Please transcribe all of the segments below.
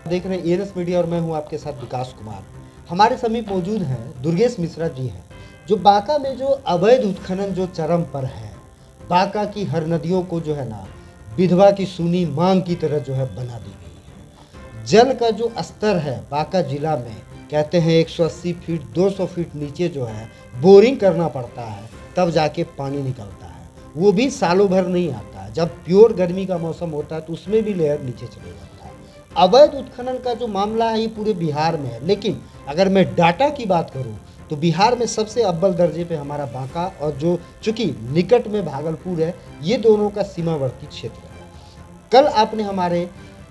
देख रहे हैं एएनएस मीडिया और मैं हूं आपके साथ विकास कुमार। हमारे समीप मौजूद हैं दुर्गेश मिश्रा जी हैं, जो बांका में जो अवैध उत्खनन जो चरम पर है, बांका की हर नदियों को जो है ना विधवा की सूनी मांग की तरह जो है बना दी गई है। जल का जो स्तर है बांका जिला में, कहते हैं 180 फीट 200 फीट नीचे जो है बोरिंग करना पड़ता है, तब जाके पानी निकलता है। वो भी सालों भर नहीं आता है। जब प्योर गर्मी का मौसम होता है तो उसमें भी लेयर नीचे चले जाता है। अवैध उत्खनन का जो मामला है ये पूरे बिहार में है, लेकिन अगर मैं डाटा की बात करूं तो बिहार में सबसे अव्वल दर्जे पे हमारा बांका, और जो चूंकि निकट में भागलपुर है, ये दोनों का सीमावर्ती क्षेत्र है। कल आपने हमारे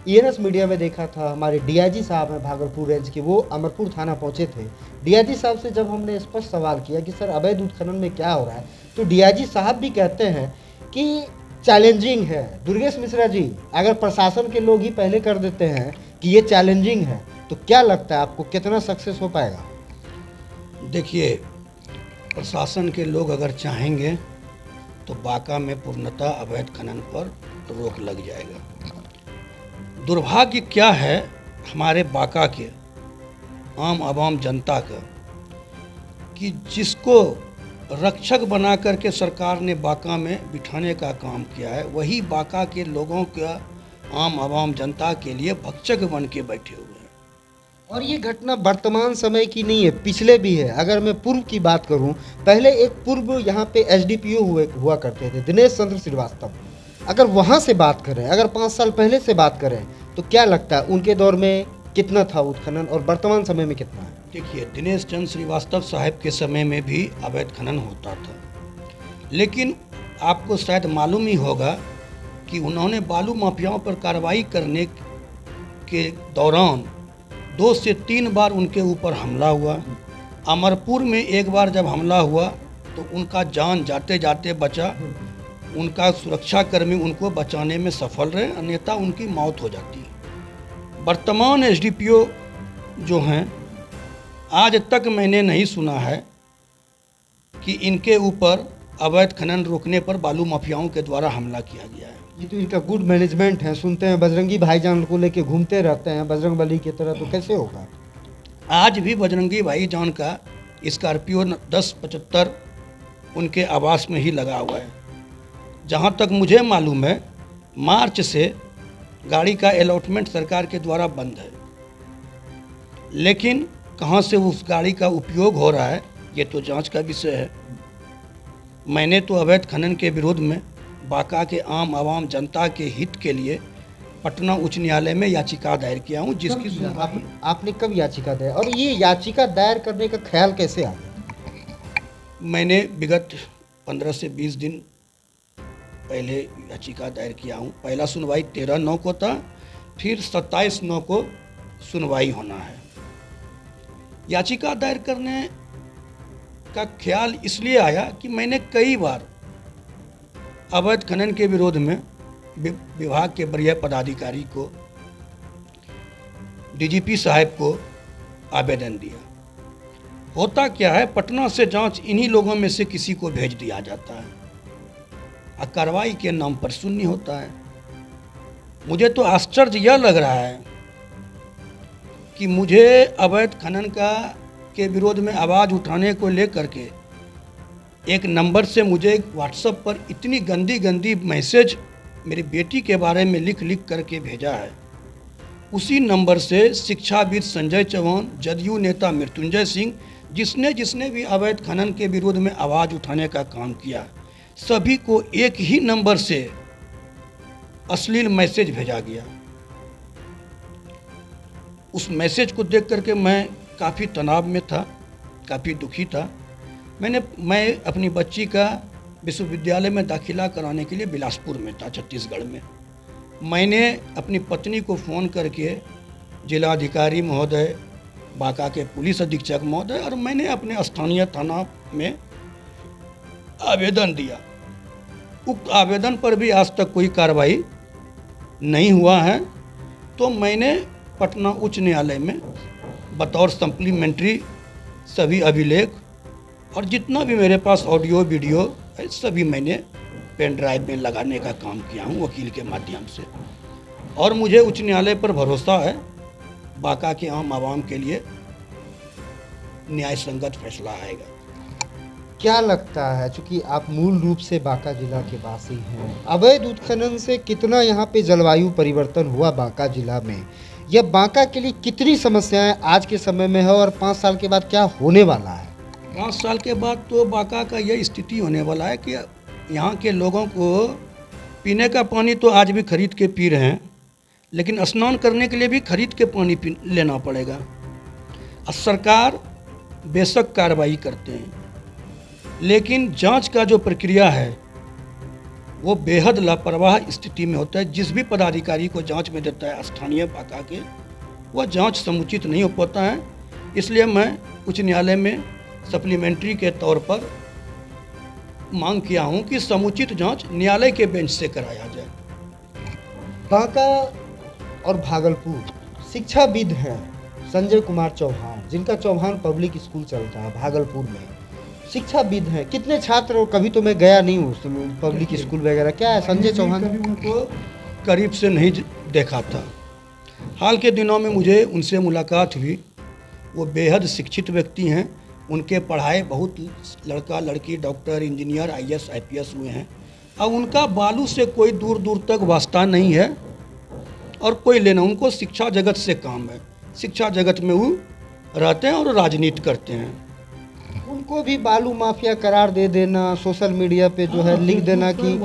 एएनएस मीडिया में देखा था, हमारे डीआईजी साहब हैं भागलपुर रेंज के, वो अमरपुर थाना पहुंचे थे। डीआईजी साहब से जब हमने स्पष्ट सवाल किया कि सर अवैध उत्खनन में क्या हो रहा है, तो डीआईजी साहब भी कहते हैं कि चैलेंजिंग है। दुर्गेश मिश्रा जी, अगर प्रशासन के लोग ही पहले कर देते हैं कि ये चैलेंजिंग है, तो क्या लगता है आपको कितना सक्सेस हो पाएगा? देखिए, प्रशासन के लोग अगर चाहेंगे तो बांका में पूर्णतः अवैध खनन पर रोक लग जाएगा। दुर्भाग्य क्या है हमारे बांका के आम आवाम जनता का कि जिसको रक्षक बना करके सरकार ने बांका में बिठाने का काम किया है, वही बांका के लोगों का आम आवाम जनता के लिए भक्षक बन के बैठे हुए हैं। और ये घटना वर्तमान समय की नहीं है, पिछले भी है। अगर मैं पूर्व की बात करूं, पहले एक पूर्व यहाँ पे एसडीपीओ हुआ करते थे, दिनेश चंद्र श्रीवास्तव। अगर वहाँ से बात करें, अगर 5 साल पहले से बात करें, तो क्या लगता है उनके दौर में कितना था उत्खनन और वर्तमान समय में कितना है? देखिए, दिनेश चंद्र श्रीवास्तव साहब के समय में भी अवैध खनन होता था, लेकिन आपको शायद मालूम ही होगा कि उन्होंने बालू माफियाओं पर कार्रवाई करने के दौरान 2 से 3 बार उनके ऊपर हमला हुआ। अमरपुर में एक बार जब हमला हुआ तो उनका जान जाते जाते बचा, उनका सुरक्षाकर्मी उनको बचाने में सफल रहे, अन्यथा उनकी मौत हो जाती है। वर्तमान एसडीपीओ जो हैं, आज तक मैंने नहीं सुना है कि इनके ऊपर अवैध खनन रोकने पर बालू माफियाओं के द्वारा हमला किया गया है। ये तो इनका गुड मैनेजमेंट है। सुनते हैं बजरंगी भाईजान को लेके घूमते रहते हैं बजरंग बली की तरह, तो कैसे होगा? आज भी बजरंगी भाईजान का स्कॉर्पियो 1075 उनके आवास में ही लगा हुआ है। जहाँ तक मुझे मालूम है, मार्च से गाड़ी का अलॉटमेंट सरकार के द्वारा बंद है, लेकिन कहाँ से उस गाड़ी का उपयोग हो रहा है ये तो जांच का विषय है। मैंने तो अवैध खनन के विरोध में बांका के आम आवाम जनता के हित के लिए पटना उच्च न्यायालय में याचिका दायर किया हूँ, जिसकी सुनवाई आपने कब याचिका दायर, और ये याचिका दायर करने का ख्याल कैसे आया? मैंने विगत 15 से 20 दिन पहले याचिका दायर किया हूँ। पहला सुनवाई 13/9 को था, फिर 27/9 को सुनवाई होना है। याचिका दायर करने का ख्याल इसलिए आया कि मैंने कई बार अवैध खनन के विरोध में विभाग के वरीय पदाधिकारी को, डीजीपी साहब को आवेदन दिया। होता क्या है, पटना से जांच इन्हीं लोगों में से किसी को भेज दिया जाता है और कार्रवाई के नाम पर शून्य होता है। मुझे तो आश्चर्य यह लग रहा है कि मुझे अवैध खनन के विरोध में आवाज़ उठाने को लेकर के एक नंबर से मुझे व्हाट्सएप पर इतनी गंदी गंदी मैसेज मेरी बेटी के बारे में लिख करके भेजा है। उसी नंबर से शिक्षाविद संजय चौहान, जदयू नेता मृत्युंजय सिंह, जिसने भी अवैध खनन के विरोध में आवाज़ उठाने का काम किया, सभी को एक ही नंबर से अश्लील मैसेज भेजा गया। उस मैसेज को देख करके मैं काफ़ी तनाव में था, काफ़ी दुखी था। मैं अपनी बच्ची का विश्वविद्यालय में दाखिला कराने के लिए बिलासपुर में था, छत्तीसगढ़ में। मैंने अपनी पत्नी को फ़ोन करके जिलाधिकारी महोदय, बांका के पुलिस अधीक्षक महोदय और मैंने अपने स्थानीय थाना में आवेदन दिया। उक्त आवेदन पर भी आज तक कोई कार्रवाई नहीं हुआ है। तो मैंने पटना उच्च न्यायालय में बतौर सप्लीमेंट्री सभी अभिलेख और जितना भी मेरे पास ऑडियो वीडियो है, सभी मैंने पेन ड्राइव में लगाने का काम किया हूँ वकील के माध्यम से। और मुझे उच्च न्यायालय पर भरोसा है बांका के आम आवाम के लिए न्याय संगत फैसला आएगा। क्या लगता है, चूंकि आप मूल रूप से बांका जिला के वासी हैं, अवैध उत्खनन से कितना यहाँ पे जलवायु परिवर्तन हुआ बांका जिला में, यह बांका के लिए कितनी समस्याएं आज के समय में है और 5 साल के बाद क्या होने वाला है? 5 साल के बाद तो बांका का यह स्थिति होने वाला है कि यहाँ के लोगों को पीने का पानी तो आज भी खरीद के पी रहे हैं, लेकिन स्नान करने के लिए भी खरीद के पानी लेना पड़ेगा। और सरकार बेशक कार्रवाई करते हैं, लेकिन जांच का जो प्रक्रिया है वो बेहद लापरवाह स्थिति में होता है। जिस भी पदाधिकारी को जांच में देता है स्थानीय बांका के, वह जांच समुचित नहीं हो पाता है। इसलिए मैं उच्च न्यायालय में सप्लीमेंट्री के तौर पर मांग किया हूं कि समुचित जांच न्यायालय के बेंच से कराया जाए। बांका और भागलपुर शिक्षाविद हैं संजय कुमार चौहान, जिनका चौहान पब्लिक स्कूल चलता है भागलपुर में, शिक्षाविद हैं। कितने छात्र, कभी तो मैं गया नहीं हूँ पब्लिक स्कूल वगैरह, क्या है संजय चौहान? कभी उनको करीब से नहीं देखा था। हाल के दिनों में मुझे उनसे मुलाकात हुई। वो बेहद शिक्षित व्यक्ति हैं। उनके पढ़ाए बहुत लड़का लड़की डॉक्टर इंजीनियर IAS IPS हुए हैं। अब उनका बालू से कोई दूर दूर तक वास्ता नहीं है और कोई लेना, उनको शिक्षा जगत से काम है। शिक्षा जगत में वो रहते हैं और राजनीति करते हैं। उनको भी बालू माफिया करार दे देना, सोशल मीडिया पे जो है लिख देना कि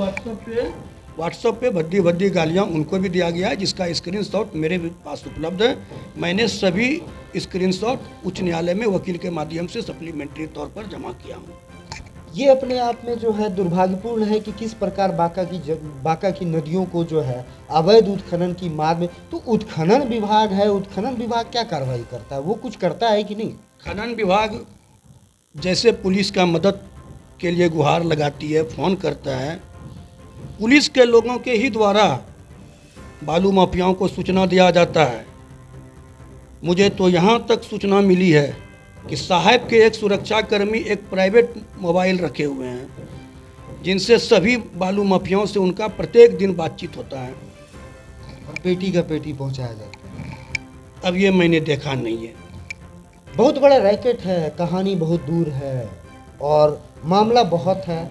व्हाट्सएप पे भद्दी भद्दी गालियाँ उनको भी दिया गया है, जिसका स्क्रीनशॉट मेरे भी पास उपलब्ध है। मैंने सभी स्क्रीनशॉट उच्च न्यायालय में वकील के माध्यम से सप्लीमेंट्री तौर पर जमा किया हूँ। ये अपने आप में जो है दुर्भाग्यपूर्ण है कि किस प्रकार बांका की नदियों को जो है अवैध उत्खनन की मार में, तो उत्खनन विभाग है, उत्खनन विभाग क्या कार्रवाई करता है, वो कुछ करता है कि नहीं? खनन विभाग जैसे पुलिस का मदद के लिए गुहार लगाती है, फ़ोन करता है, पुलिस के लोगों के ही द्वारा बालू माफियाओं को सूचना दिया जाता है। मुझे तो यहाँ तक सूचना मिली है कि साहब के एक सुरक्षाकर्मी एक प्राइवेट मोबाइल रखे हुए हैं, जिनसे सभी बालू माफियाओं से उनका प्रत्येक दिन बातचीत होता है और पेटी का पेटी पहुंचाया जाता है। अब ये मैंने देखा नहीं है। बहुत बड़ा रैकेट है, कहानी बहुत दूर है और मामला बहुत है।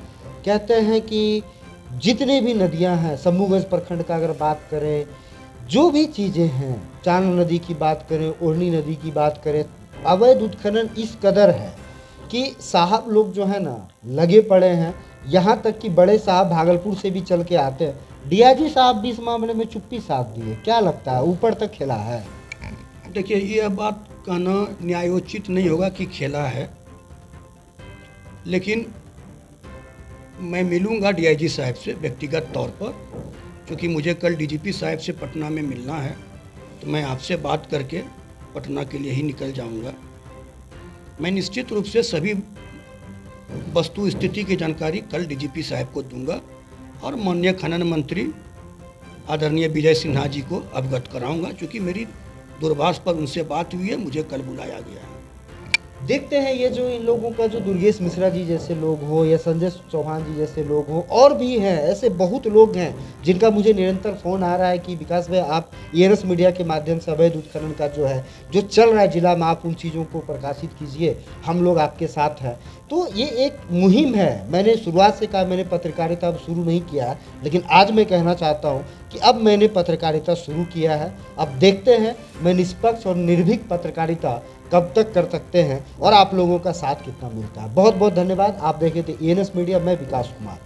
कहते हैं कि जितने भी नदियां हैं, शंभूगंज प्रखंड का अगर बात करें, जो भी चीज़ें हैं, चांद नदी की बात करें, ओढ़नी नदी की बात करें, अवैध उत्खनन इस कदर है कि साहब लोग जो है ना लगे पड़े हैं। यहाँ तक कि बड़े साहब भागलपुर से भी चल के आते हैं। DIG साहब भी इस मामले में चुप्पी साध दिए। क्या लगता है, ऊपर तक खेला है? देखिए, यह बात कहना न्यायोचित नहीं होगा कि खेला है, लेकिन मैं मिलूंगा DIG साहब से व्यक्तिगत तौर पर, क्योंकि मुझे कल DGP साहब से पटना में मिलना है, तो मैं आपसे बात करके पटना के लिए ही निकल जाऊंगा। मैं निश्चित रूप से सभी वस्तु स्थिति की जानकारी कल DGP साहब को दूंगा और माननीय खनन मंत्री आदरणीय विजय सिन्हा जी को अवगत कराऊंगा, क्योंकि मेरी दूरभाष पर उनसे बात हुई है, मुझे कल बुलाया गया है। देखते हैं ये जो इन लोगों का जो दुर्गेश मिश्रा जी जैसे लोग हो या संजय चौहान जी जैसे लोग हो, और भी हैं ऐसे बहुत लोग हैं जिनका मुझे निरंतर फ़ोन आ रहा है कि विकास भाई आप ENS मीडिया के माध्यम से अवैध उत्खनन का जो है जो चल रहा है जिला में, आप उन चीज़ों को प्रकाशित कीजिए, हम लोग आपके साथ हैं। तो ये एक मुहिम है। मैंने शुरुआत से कहा मैंने पत्रकारिता अब शुरू नहीं किया, लेकिन आज मैं कहना चाहता हूँ कि अब मैंने पत्रकारिता शुरू किया है। अब देखते हैं मैं निष्पक्ष और निर्भीक पत्रकारिता कब तक कर सकते हैं और आप लोगों का साथ कितना मिलता है। बहुत बहुत धन्यवाद। आप देखे थे ENS मीडिया, मैं विकास कुमार।